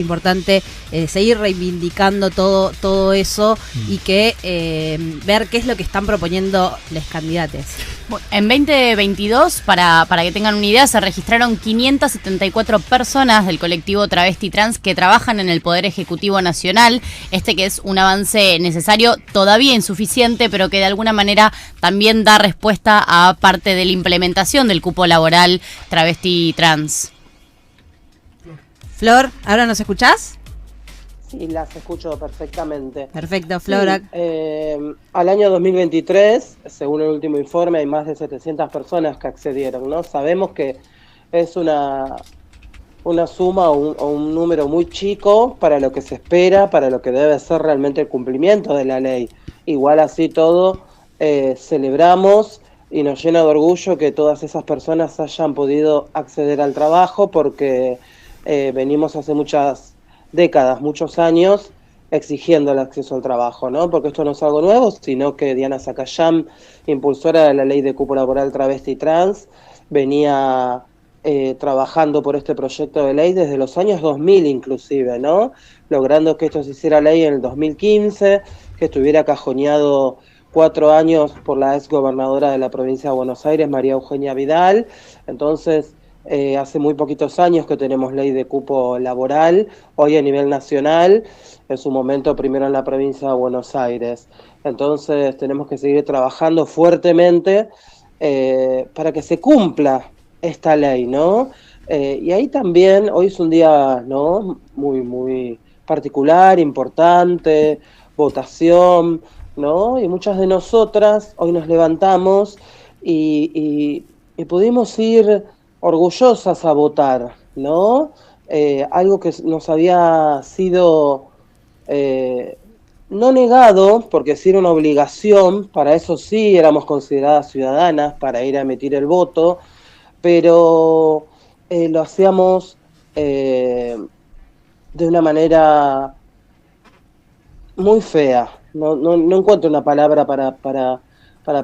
Importante seguir reivindicando todo eso y que ver qué es lo que están proponiendo los candidatos. En 2022, para que tengan una idea, se registraron 574 personas del colectivo travesti trans que trabajan en el Poder Ejecutivo Nacional, que es un avance necesario, todavía insuficiente, pero que de alguna manera también da respuesta a parte de la implementación del cupo laboral travesti trans. Flor, ¿ahora nos escuchás? Sí, las escucho perfectamente. Perfecto, Flor. Sí, al año 2023, según el último informe, hay más de 700 personas que accedieron, ¿no? Sabemos que es una suma o un número muy chico para lo que se espera, para lo que debe ser realmente el cumplimiento de la ley. Igual así todo, celebramos y nos llena de orgullo que todas esas personas hayan podido acceder al trabajo porque venimos hace muchas décadas, muchos años, exigiendo el acceso al trabajo, ¿no? Porque esto no es algo nuevo, sino que Diana Zacayán, impulsora de la ley de cupo laboral travesti trans, venía trabajando por este proyecto de ley desde los años 2000 inclusive, ¿no? Logrando que esto se hiciera ley en el 2015, que estuviera cajoneado 4 años por la ex gobernadora de la provincia de Buenos Aires, María Eugenia Vidal. Entonces, hace muy poquitos años que tenemos ley de cupo laboral, hoy a nivel nacional, en su momento primero en la provincia de Buenos Aires. Entonces tenemos que seguir trabajando fuertemente para que se cumpla esta ley, ¿no? Y ahí también, hoy es un día, ¿no?, muy particular, importante, votación, ¿no? Y muchas de nosotras hoy nos levantamos y pudimos ir orgullosas a votar, ¿no? Algo que nos había sido no negado, porque sí era una obligación, para eso sí éramos consideradas ciudadanas, para ir a emitir el voto, pero lo hacíamos de una manera muy fea. No encuentro una palabra para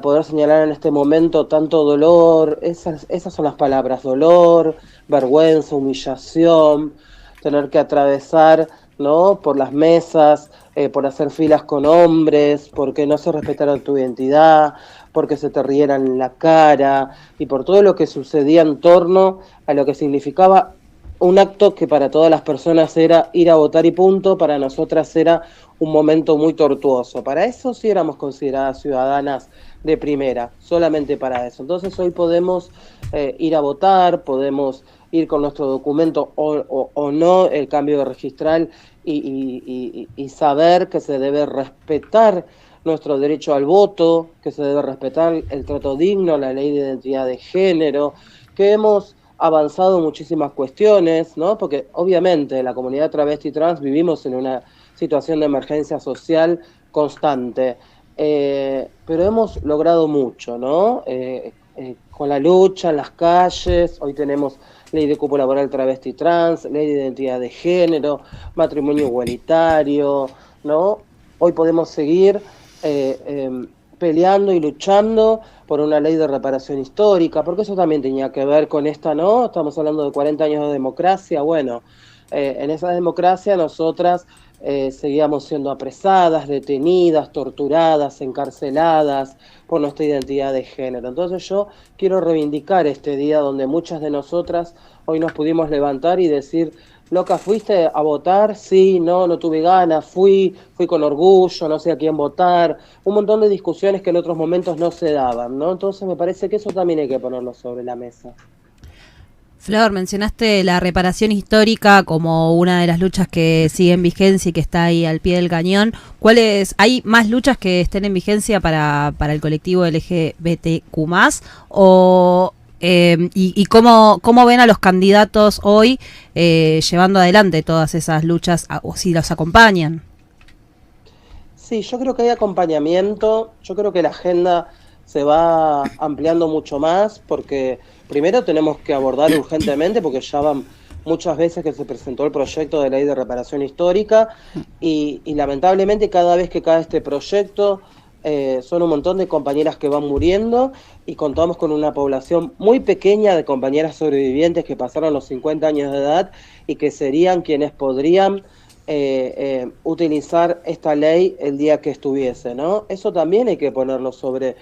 poder señalar en este momento tanto dolor. Esas son las palabras: dolor, vergüenza, humillación, tener que atravesar, ¿no?, por las mesas, por hacer filas con hombres, porque no se respetaron tu identidad, porque se te rieran en la cara, y por todo lo que sucedía en torno a lo que significaba un acto que para todas las personas era ir a votar y punto, para nosotras era un momento muy tortuoso. Para eso sí éramos consideradas ciudadanas de primera, solamente para eso. Entonces hoy podemos ir a votar, podemos ir con nuestro documento o no, el cambio de registral, y saber que se debe respetar nuestro derecho al voto, que se debe respetar el trato digno, la ley de identidad de género, que hemos avanzado muchísimas cuestiones, ¿no? Porque obviamente la comunidad travesti trans vivimos en una situación de emergencia social constante, pero hemos logrado mucho, ¿no? Con la lucha en las calles, hoy tenemos ley de cupo laboral travesti trans, ley de identidad de género, matrimonio igualitario, ¿no? Hoy podemos seguir peleando y luchando por una ley de reparación histórica, porque eso también tenía que ver con esta, ¿no? Estamos hablando de 40 años de democracia. Bueno, en esa democracia nosotras seguíamos siendo apresadas, detenidas, torturadas, encarceladas por nuestra identidad de género. Entonces yo quiero reivindicar este día donde muchas de nosotras hoy nos pudimos levantar y decir: loca, ¿fuiste a votar? Sí, no tuve ganas, fui con orgullo, no sé a quién votar, un montón de discusiones que en otros momentos no se daban, ¿no? Entonces me parece que eso también hay que ponerlo sobre la mesa. Flor, mencionaste la reparación histórica como una de las luchas que sigue en vigencia y que está ahí al pie del cañón. ¿Hay más luchas que estén en vigencia para el colectivo LGBTQ+? ¿Y cómo ven a los candidatos hoy llevando adelante todas esas luchas, o si los acompañan? Sí, yo creo que hay acompañamiento, yo creo que la agenda se va ampliando mucho más, porque primero tenemos que abordar urgentemente, porque ya van muchas veces que se presentó el proyecto de ley de reparación histórica, y lamentablemente cada vez que cae este proyecto son un montón de compañeras que van muriendo y contamos con una población muy pequeña de compañeras sobrevivientes que pasaron los 50 años de edad y que serían quienes podrían utilizar esta ley el día que estuviese, ¿no? Eso también hay que ponerlo sobre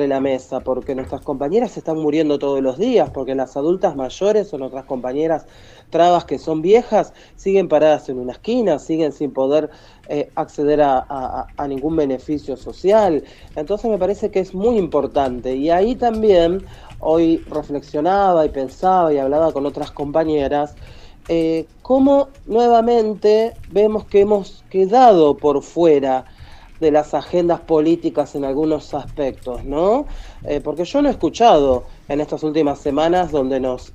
la mesa, porque nuestras compañeras están muriendo todos los días, porque las adultas mayores o nuestras compañeras trabas que son viejas siguen paradas en una esquina, siguen sin poder acceder a ningún beneficio social. Entonces me parece que es muy importante, y ahí también hoy reflexionaba y pensaba y hablaba con otras compañeras cómo nuevamente vemos que hemos quedado por fuera de las agendas políticas en algunos aspectos, ¿no? Porque yo no he escuchado en estas últimas semanas donde nos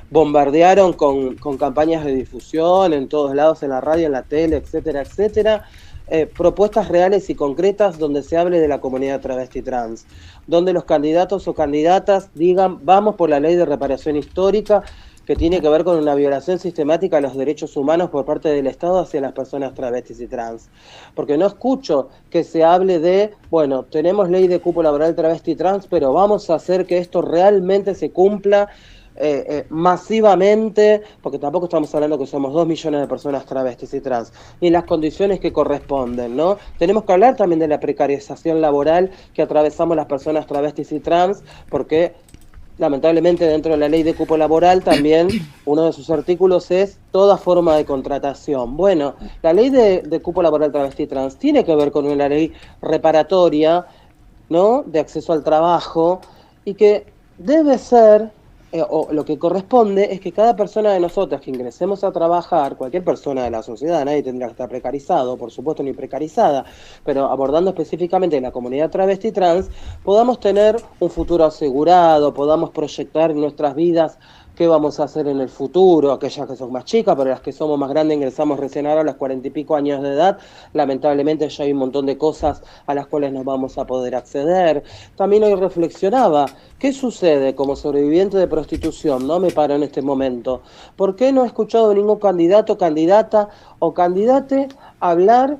bombardearon con campañas de difusión en todos lados, en la radio, en la tele, etcétera, etcétera, propuestas reales y concretas donde se hable de la comunidad travesti trans, donde los candidatos o candidatas digan vamos por la ley de reparación histórica, que tiene que ver con una violación sistemática a los derechos humanos por parte del Estado hacia las personas travestis y trans. Porque no escucho que se hable de, bueno, tenemos ley de cupo laboral travesti y trans, pero vamos a hacer que esto realmente se cumpla masivamente, porque tampoco estamos hablando que somos 2 millones de personas travestis y trans, ni en las condiciones que corresponden, ¿no? Tenemos que hablar también de la precarización laboral que atravesamos las personas travestis y trans, porque lamentablemente dentro de la ley de cupo laboral también uno de sus artículos es toda forma de contratación. Bueno, la ley de cupo laboral travesti trans tiene que ver con una ley reparatoria, ¿no?, de acceso al trabajo, y que debe ser, o lo que corresponde es que cada persona de nosotras que ingresemos a trabajar, cualquier persona de la sociedad, nadie tendrá que estar precarizado, por supuesto, ni precarizada, pero abordando específicamente la comunidad travesti trans, podamos tener un futuro asegurado, podamos proyectar en nuestras vidas qué vamos a hacer en el futuro, aquellas que son más chicas, pero las que somos más grandes ingresamos recién ahora a los 40 y pico años de edad, lamentablemente ya hay un montón de cosas a las cuales no vamos a poder acceder. También hoy reflexionaba, ¿qué sucede como sobreviviente de prostitución? No me paro en este momento. ¿Por qué no he escuchado de ningún candidato, candidata o candidate hablar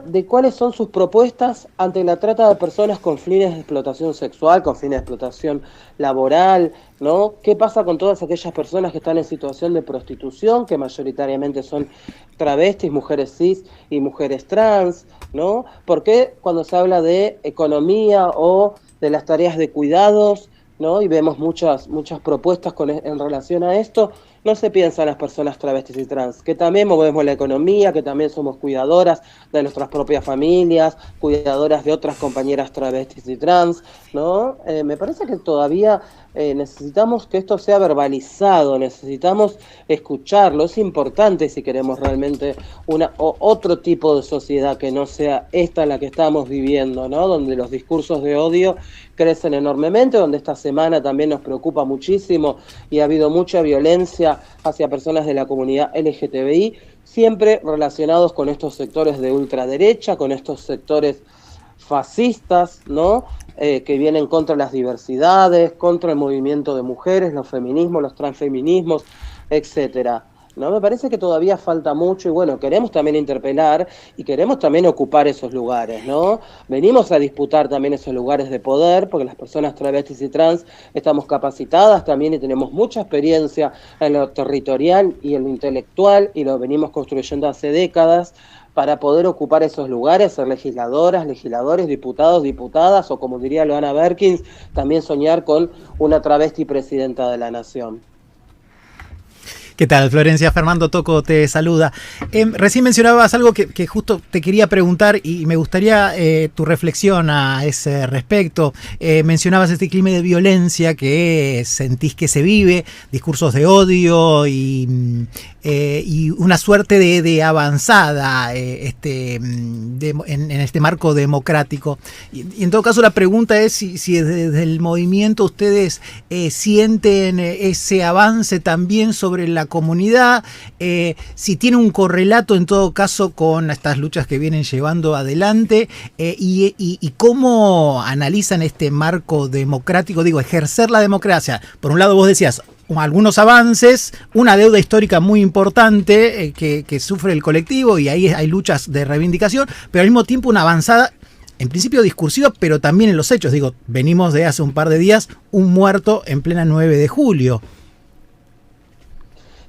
de cuáles son sus propuestas ante la trata de personas con fines de explotación sexual, con fines de explotación laboral, ¿no? ¿Qué pasa con todas aquellas personas que están en situación de prostitución, que mayoritariamente son travestis, mujeres cis y mujeres trans, ¿no? ¿Por qué cuando se habla de economía o de las tareas de cuidados, ¿no?, y vemos muchas propuestas en relación a esto, no se piensa en las personas travestis y trans, que también movemos la economía, que también somos cuidadoras de nuestras propias familias, cuidadoras de otras compañeras travestis y trans, ¿no? Me parece que todavía necesitamos que esto sea verbalizado, necesitamos escucharlo, es importante si queremos realmente otro tipo de sociedad que no sea esta en la que estamos viviendo, ¿no?, donde los discursos de odio crecen enormemente, donde esta semana también nos preocupa muchísimo y ha habido mucha violencia hacia personas de la comunidad LGTBI, siempre relacionados con estos sectores de ultraderecha, con estos sectores fascistas, ¿no?, que vienen contra las diversidades, contra el movimiento de mujeres, los feminismos, los transfeminismos, etcétera. ¿No? Me parece que todavía falta mucho y bueno, queremos también interpelar y queremos también ocupar esos lugares, ¿no? Venimos a disputar también esos lugares de poder porque las personas travestis y trans estamos capacitadas también y tenemos mucha experiencia en lo territorial y en lo intelectual y lo venimos construyendo hace décadas para poder ocupar esos lugares, ser legisladoras, legisladores, diputados, diputadas o como diría Loana Berkins, también soñar con una travesti presidenta de la nación. ¿Qué tal, Florencia? Fernando Tocco te saluda. Recién mencionabas algo que justo te quería preguntar y me gustaría tu reflexión a ese respecto. Mencionabas este clima de violencia que sentís que se vive, discursos de odio y una suerte de avanzada en este marco democrático. Y en todo caso la pregunta es si desde el movimiento ustedes sienten ese avance también sobre la comunidad, si tiene un correlato en todo caso con estas luchas que vienen llevando adelante y cómo analizan este marco democrático, digo, ejercer la democracia. Por un lado vos decías algunos avances, una deuda histórica muy importante que sufre el colectivo y ahí hay luchas de reivindicación, pero al mismo tiempo una avanzada en principio discursiva, pero también en los hechos. Digo, venimos de hace un par de días un muerto en plena 9 de julio.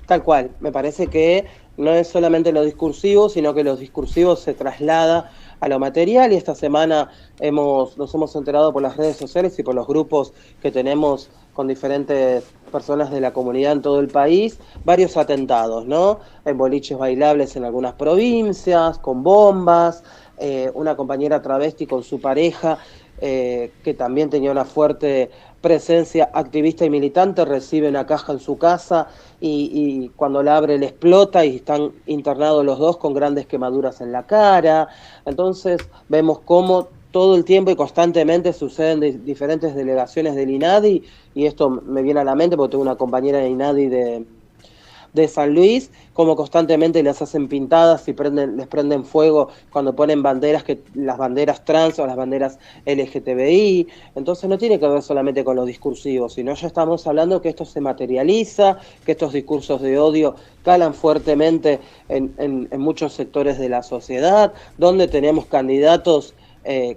Tal cual, me parece que no es solamente lo discursivo, sino que lo discursivo se traslada a lo material, y esta semana nos hemos enterado por las redes sociales y por los grupos que tenemos con diferentes personas de la comunidad en todo el país, varios atentados, ¿no? En boliches bailables en algunas provincias, con bombas, una compañera travesti con su pareja, que también tenía una fuerte presencia activista y militante, recibe una caja en su casa y cuando la abre le explota y están internados los dos con grandes quemaduras en la cara. Entonces vemos cómo todo el tiempo y constantemente suceden diferentes delegaciones del INADI, y esto me viene a la mente porque tengo una compañera de INADI de San Luis, como constantemente les hacen pintadas y les prenden fuego cuando ponen banderas, las banderas trans o las banderas LGTBI. Entonces no tiene que ver solamente con lo discursivo, sino ya estamos hablando que esto se materializa, que estos discursos de odio calan fuertemente en muchos sectores de la sociedad, donde tenemos candidatos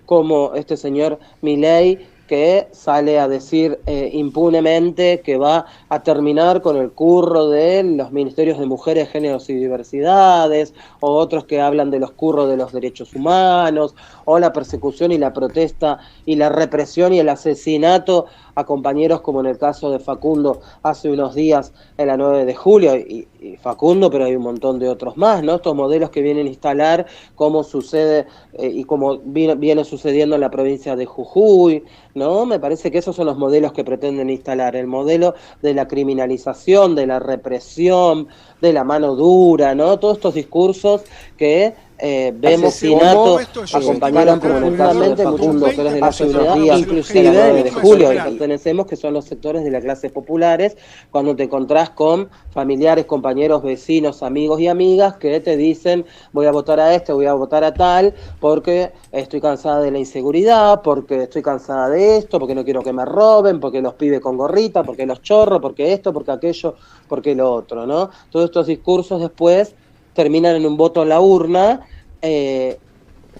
como este señor Milei, que sale a decir impunemente que va a terminar con el curro de los ministerios de mujeres, géneros y diversidades, o otros que hablan de los curros de los derechos humanos, o la persecución y la protesta y la represión y el asesinato a compañeros, como en el caso de Facundo hace unos días en la 9 de julio, y Facundo, pero hay un montón de otros más, ¿no? Estos modelos que vienen a instalar, como sucede y como viene sucediendo en la provincia de Jujuy, ¿no? Me parece que esos son los modelos que pretenden instalar, el modelo de la criminalización, de la represión, de la mano dura, ¿no? Todos estos discursos que vemos asesinato acompañaron profundamente muchos sectores de la sociedad, inclusive el 9 de julio, y pertenecemos, que son los sectores de las clases populares, cuando te encontrás con familiares, compañeros, vecinos, amigos y amigas que te dicen: voy a votar a este, voy a votar a tal, porque estoy cansada de la inseguridad, porque estoy cansada de esto, porque no quiero que me roben, porque los pibes con gorrita, porque los chorros, porque esto, porque aquello, porque lo otro, ¿no? Todos estos discursos después terminan en un voto en la urna,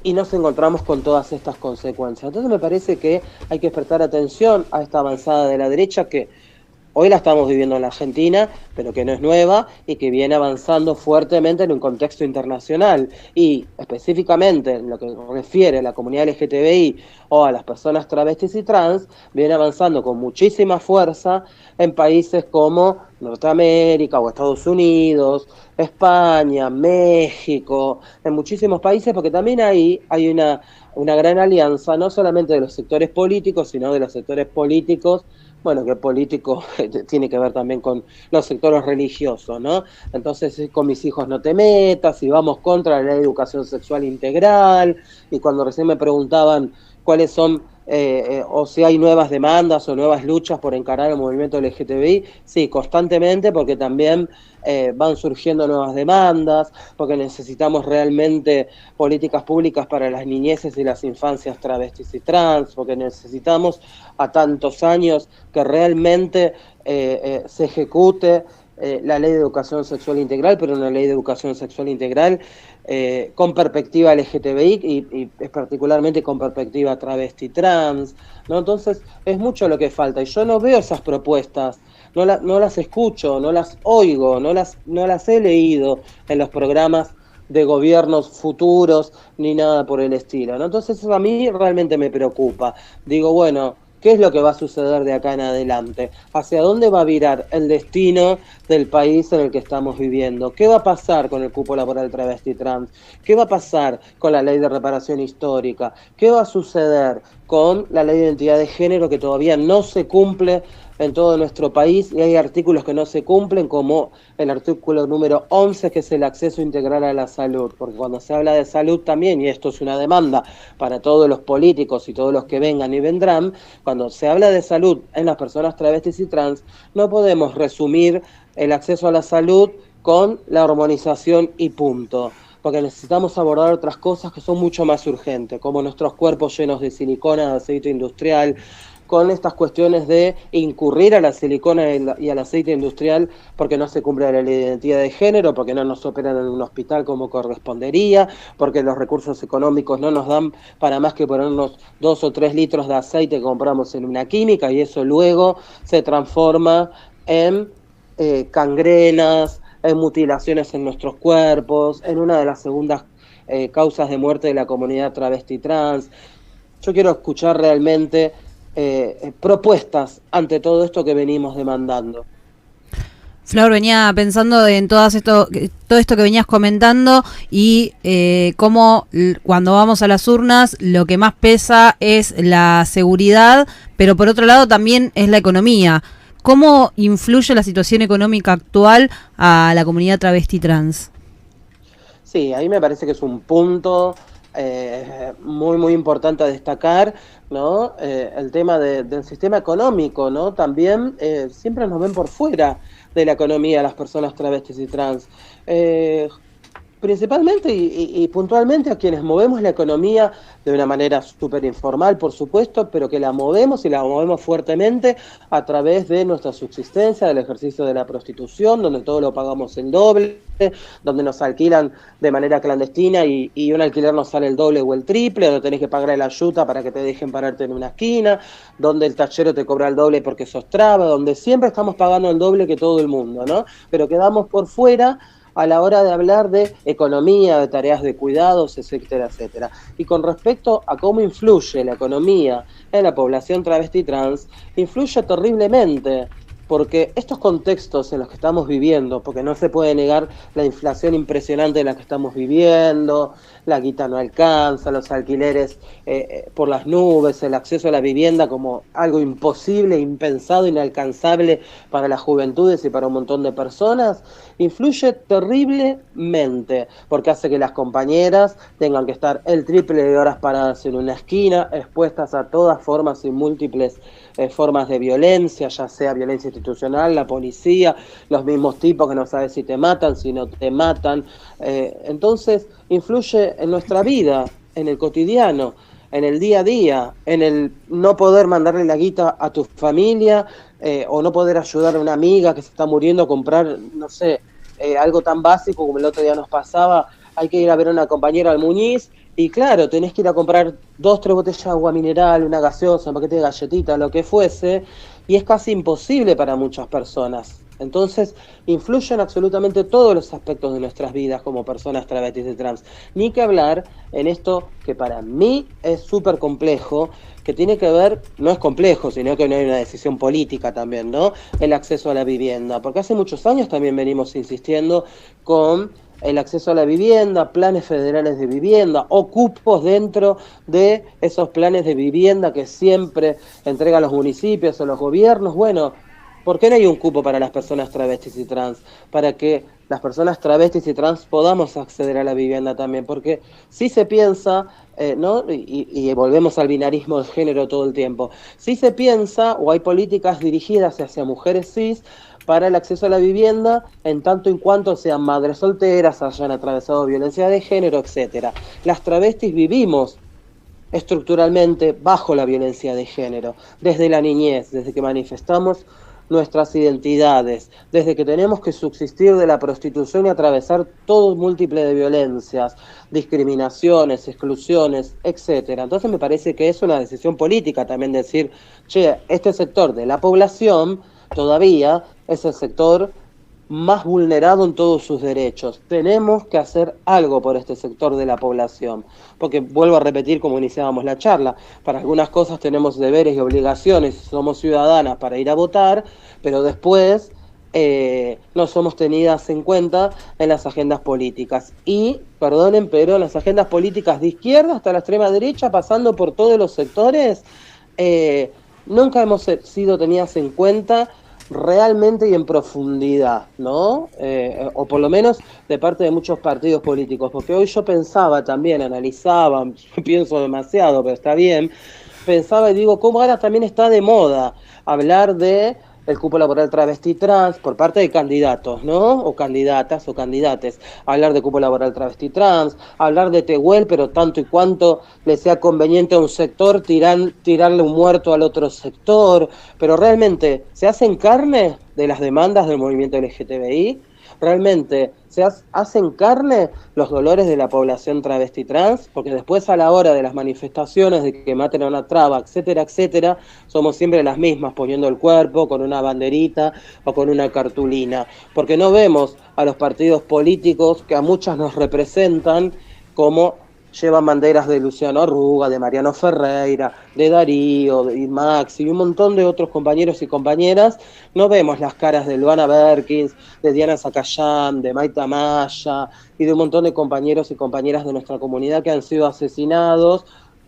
y nos encontramos con todas estas consecuencias. Entonces me parece que hay que prestar atención a esta avanzada de la derecha, que hoy la estamos viviendo en la Argentina, pero que no es nueva y que viene avanzando fuertemente en un contexto internacional, y específicamente en lo que refiere a la comunidad LGTBI o a las personas travestis y trans, viene avanzando con muchísima fuerza en países como Norteamérica o Estados Unidos, España, México, en muchísimos países, porque también ahí hay una gran alianza, no solamente de los sectores políticos, sino de los sectores políticos, bueno, que político tiene que ver también con los sectores religiosos, ¿no? Entonces, con mis hijos no te metas, y vamos contra la ley de educación sexual integral, y cuando recién me preguntaban cuáles son, o si hay nuevas demandas o nuevas luchas por encarar el movimiento LGTBI, sí, constantemente, porque también van surgiendo nuevas demandas, porque necesitamos realmente políticas públicas para las niñeces y las infancias travestis y trans, porque necesitamos a tantos años que realmente se ejecute la ley de educación sexual integral, pero una ley de educación sexual integral con perspectiva LGTBI y particularmente con perspectiva travesti trans, ¿no? Entonces es mucho lo que falta, y yo no veo esas propuestas, no las escucho, no las oigo, no las he leído en los programas de gobiernos futuros ni nada por el estilo, ¿no? Entonces eso a mí realmente me preocupa. Digo, bueno, ¿qué es lo que va a suceder de acá en adelante? ¿Hacia dónde va a virar el destino del país en el que estamos viviendo? ¿Qué va a pasar con el cupo laboral travesti trans? ¿Qué va a pasar con la ley de reparación histórica? ¿Qué va a suceder con la ley de identidad de género, que todavía no se cumple en todo nuestro país, y hay artículos que no se cumplen, como el artículo número 11, que es el acceso integral a la salud? Porque cuando se habla de salud también, y esto es una demanda para todos los políticos y todos los que vengan y vendrán, cuando se habla de salud en las personas travestis y trans, no podemos resumir el acceso a la salud con la hormonización y punto, porque necesitamos abordar otras cosas que son mucho más urgentes, como nuestros cuerpos llenos de silicona, de aceite industrial, con estas cuestiones de incurrir a la silicona y al aceite industrial porque no se cumple la identidad de género, porque no nos operan en un hospital como correspondería, porque los recursos económicos no nos dan para más que ponernos 2 o 3 litros de aceite que compramos en una química, y eso luego se transforma en cangrenas, en mutilaciones en nuestros cuerpos, en una de las segundas causas de muerte de la comunidad travesti trans. Yo quiero escuchar realmente propuestas ante todo esto que venimos demandando. Flor, venía pensando en todo esto que venías comentando y cómo cuando vamos a las urnas lo que más pesa es la seguridad, pero por otro lado también es la economía. ¿Cómo influye la situación económica actual a la comunidad travesti trans? Sí, ahí me parece que es un punto muy importante a destacar, ¿no? El tema del sistema económico, ¿no? También siempre nos ven por fuera de la economía las personas travestis y trans. Principalmente y puntualmente a quienes movemos la economía de una manera súper informal, por supuesto, pero que la movemos y la movemos fuertemente a través de nuestra subsistencia, del ejercicio de la prostitución, donde todo lo pagamos el doble, donde nos alquilan de manera clandestina y un alquiler nos sale el doble o el triple, donde tenés que pagar la ayuda para que te dejen pararte en una esquina, donde el tachero te cobra el doble porque sos traba, donde siempre estamos pagando el doble que todo el mundo, ¿no? Pero quedamos por fuera a la hora de hablar de economía, de tareas de cuidados, etcétera, etcétera. Y con respecto a cómo influye la economía en la población travesti trans, influye terriblemente, porque estos contextos en los que estamos viviendo, porque no se puede negar la inflación impresionante en la que estamos viviendo, la guita no alcanza, los alquileres por las nubes, el acceso a la vivienda como algo imposible, impensado, inalcanzable para las juventudes y para un montón de personas, influye terriblemente, porque hace que las compañeras tengan que estar el triple de horas paradas en una esquina, expuestas a todas formas y múltiples formas de violencia, ya sea violencia institucional, la policía, los mismos tipos que no sabes si te matan, si no te matan. Entonces, influye en nuestra vida, en el cotidiano, en el día a día, en el no poder mandarle la guita a tu familia o no poder ayudar a una amiga que se está muriendo a comprar, no sé, algo tan básico como el otro día nos pasaba. Hay que ir a ver a una compañera al Muñiz y claro, tenés que ir a comprar 2, 3 botellas de agua mineral, una gaseosa, un paquete de galletitas, lo que fuese, y es casi imposible para muchas personas. Entonces, influyen absolutamente todos los aspectos de nuestras vidas como personas travestis y trans. Ni que hablar en esto que para mí es súper complejo, que tiene que ver, no es complejo, sino que no hay una decisión política también, ¿no? El acceso a la vivienda, porque hace muchos años también venimos insistiendo con el acceso a la vivienda, planes federales de vivienda o cupos dentro de esos planes de vivienda que siempre entregan los municipios o los gobiernos. Bueno, ¿por qué no hay un cupo para las personas travestis y trans? Para que las personas travestis y trans podamos acceder a la vivienda también, porque si se piensa, ¿no? Y volvemos al binarismo de género todo el tiempo, si se piensa o hay políticas dirigidas hacia mujeres cis para el acceso a la vivienda, en tanto en cuanto sean madres solteras, hayan atravesado violencia de género, etcétera. Las travestis vivimos estructuralmente bajo la violencia de género, desde la niñez, desde que manifestamos nuestras identidades, desde que tenemos que subsistir de la prostitución y atravesar todo múltiple de violencias, discriminaciones, exclusiones, etcétera. Entonces me parece que es una decisión política también decir, che, este sector de la población todavía es el sector más vulnerado en todos sus derechos. Tenemos que hacer algo por este sector de la población, porque vuelvo a repetir como iniciábamos la charla, para algunas cosas tenemos deberes y obligaciones, somos ciudadanas para ir a votar, pero después no somos tenidas en cuenta en las agendas políticas. Y, perdonen, pero en las agendas políticas de izquierda hasta la extrema derecha, pasando por todos los sectores, nunca hemos sido tenidas en cuenta realmente y en profundidad, ¿no? O por lo menos de parte de muchos partidos políticos, porque hoy yo pensaba también, analizaba, pienso demasiado, pero está bien, pensaba y digo, cómo ahora también está de moda hablar de el cupo laboral travesti trans por parte de candidatos, ¿no? O candidatas o candidates. Hablar de cupo laboral travesti trans, hablar de Tehuel, pero tanto y cuanto le sea conveniente a un sector tirarle un muerto al otro sector. Pero realmente, ¿se hacen carne de las demandas del movimiento LGTBI? ¿Realmente se hacen carne los dolores de la población travesti trans? Porque después, a la hora de las manifestaciones de que maten a una traba, etcétera, etcétera, somos siempre las mismas, poniendo el cuerpo con una banderita o con una cartulina. Porque no vemos a los partidos políticos que a muchas nos representan como llevan banderas de Luciano Arruga, de Mariano Ferreira, de Darío, de Max y un montón de otros compañeros y compañeras. No vemos las caras de Luana Berkins, de Diana Zacayán, de Maita Maya y de un montón de compañeros y compañeras de nuestra comunidad que han sido asesinados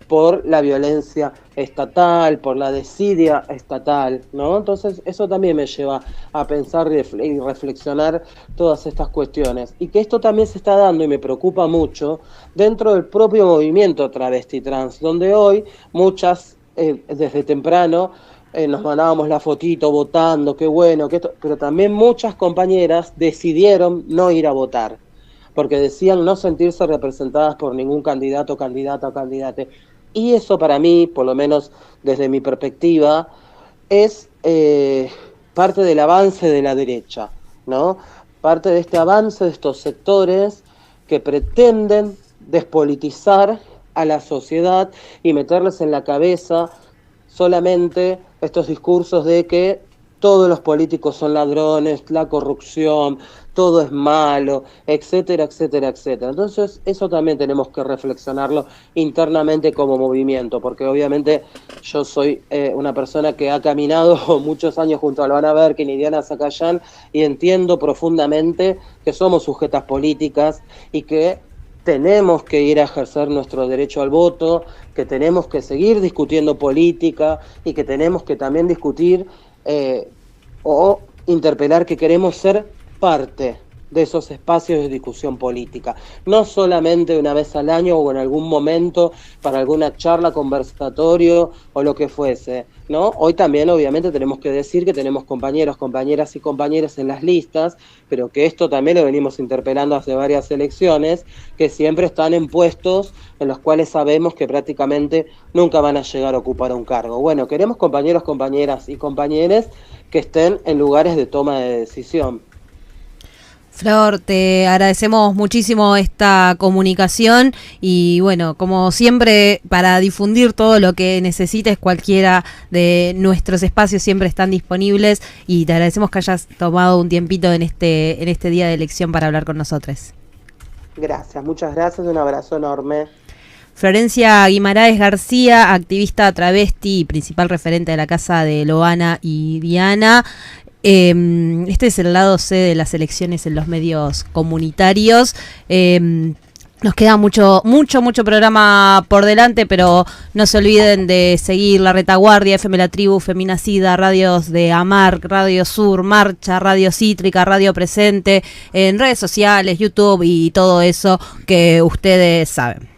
por la violencia estatal, por la desidia estatal, ¿no? Entonces eso también me lleva a pensar y reflexionar todas estas cuestiones. Y que esto también se está dando, y me preocupa mucho, dentro del propio movimiento travesti trans, donde hoy muchas, desde temprano, nos mandábamos la fotito votando, qué bueno, pero también muchas compañeras decidieron no ir a votar, porque decían no sentirse representadas por ningún candidato, candidata o candidate. Y eso para mí, por lo menos desde mi perspectiva, es parte del avance de la derecha, ¿no? Parte de este avance de estos sectores que pretenden despolitizar a la sociedad y meterles en la cabeza solamente estos discursos de que todos los políticos son ladrones, la corrupción, todo es malo, etcétera, etcétera, etcétera. Entonces, eso también tenemos que reflexionarlo internamente como movimiento, porque obviamente yo soy una persona que ha caminado muchos años junto a Luana Berkin y Diana Zacayán y entiendo profundamente que somos sujetas políticas y que tenemos que ir a ejercer nuestro derecho al voto, que tenemos que seguir discutiendo política y que tenemos que también discutir o interpelar que queremos ser parte de esos espacios de discusión política, no solamente una vez al año o en algún momento para alguna charla, conversatorio o lo que fuese, ¿no? Hoy también obviamente tenemos que decir que tenemos compañeros, compañeras y compañeros en las listas, pero que esto también lo venimos interpelando hace varias elecciones, que siempre están en puestos en los cuales sabemos que prácticamente nunca van a llegar a ocupar un cargo. Bueno, queremos compañeros, compañeras y compañeros que estén en lugares de toma de decisión. Flor, te agradecemos muchísimo esta comunicación y bueno, como siempre, para difundir todo lo que necesites, cualquiera de nuestros espacios siempre están disponibles y te agradecemos que hayas tomado un tiempito en este día de elección para hablar con nosotros. Gracias, muchas gracias, un abrazo enorme. Florencia Guimaraes García, activista travesti y principal referente de la Casa de Loana y Diana. Este es el lado C de las elecciones en los medios comunitarios. Nos queda mucho programa por delante, pero no se olviden de seguir La Retaguardia, FM La Tribu, Feminacida, radios de AMARC, Radio Sur, Marcha, Radio Cítrica, Radio Presente, en redes sociales, YouTube y todo eso que ustedes saben.